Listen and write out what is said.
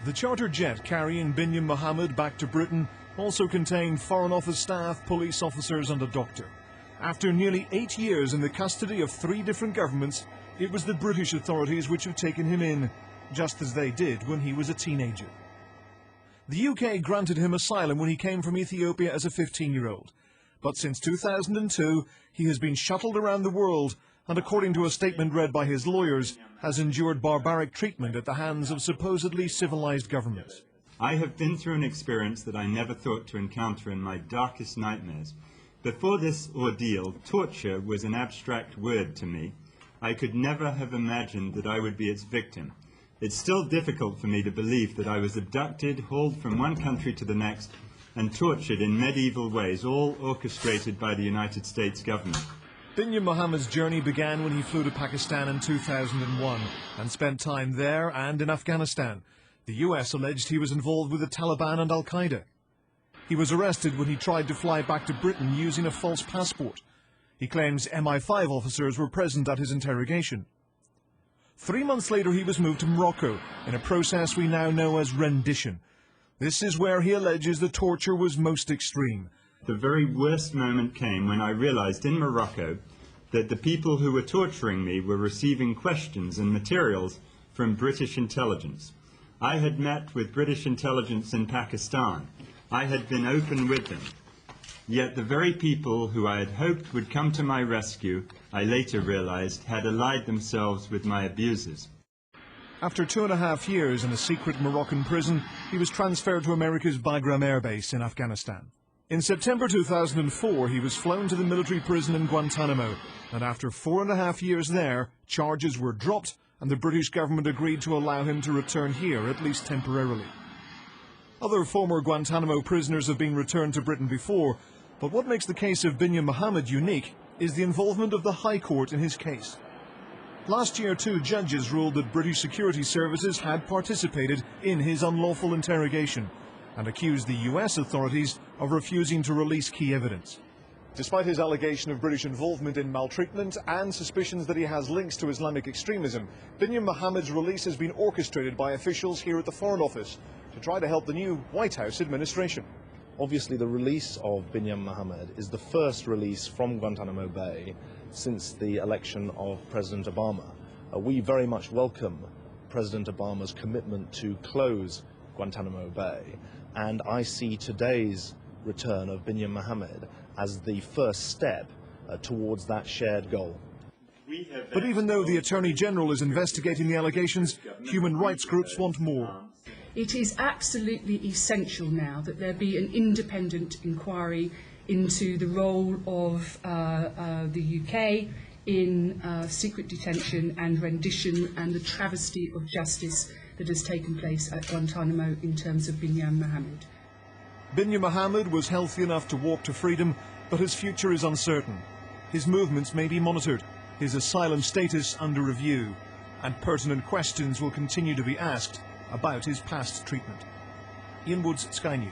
The charter jet carrying Binyam Mohamed back to Britain also contained Foreign Office staff, police officers and a doctor. After nearly 8 years in the custody of 3 different governments, it was the British authorities which had taken him in, just as they did when he was a teenager. The UK granted him asylum when he came from Ethiopia as a 15-year-old. But since 2002, he has been shuttled around the world and, according to a statement read by his lawyers, has endured barbaric treatment at the hands of supposedly civilized governments. I have been through an experience that I never thought to encounter in my darkest nightmares. Before this ordeal, torture was an abstract word to me. I could never have imagined that I would be its victim. It's still difficult for me to believe that I was abducted, hauled from one country to the next, and tortured in medieval ways, all orchestrated by the United States government. Binyam Mohamed's journey began when he flew to Pakistan in 2001 and spent time there and in Afghanistan. The US alleged he was involved with the Taliban and Al-Qaeda. He was arrested when he tried to fly back to Britain using a false passport. He claims MI5 officers were present at his interrogation. 3 months later, he was moved to Morocco in a process we now know as rendition. This is where he alleges the torture was most extreme. The very worst moment came when I realized in Morocco that the people who were torturing me were receiving questions and materials from British intelligence. I had met with British intelligence in Pakistan. I had been open with them. Yet the very people who I had hoped would come to my rescue, I later realized, had allied themselves with my abusers. After 2.5 years in a secret Moroccan prison, he was transferred to America's Bagram Air Base in Afghanistan. In September 2004, he was flown to the military prison in Guantanamo, and after 4.5 years there, charges were dropped and the British government agreed to allow him to return here, at least temporarily. Other former Guantanamo prisoners have been returned to Britain before, but what makes the case of Binyam Mohamed unique is the involvement of the High Court in his case. Last year, 2 judges ruled that British security services had participated in his unlawful interrogation and accused the US authorities of refusing to release key evidence. Despite his allegation of British involvement in maltreatment and suspicions that he has links to Islamic extremism, Binyam Mohamed's release has been orchestrated by officials here at the Foreign Office to try to help the new White House administration. Obviously, the release of Binyam Mohamed is the first release from Guantanamo Bay since the election of President Obama. We very much welcome President Obama's commitment to close Guantanamo Bay, and I see today's return of Binyam Mohamed as the first step towards that shared goal. But even though the Attorney General is investigating the allegations, human rights groups want more. It is absolutely essential now that there be an independent inquiry into the role of the UK in secret detention and rendition and the travesty of justice that has taken place at Guantanamo in terms of Binyam Mohamed. Binyam Mohamed was healthy enough to walk to freedom, but his future is uncertain. His movements may be monitored, his asylum status under review, and pertinent questions will continue to be asked about his past treatment. Ian Woods, Sky News.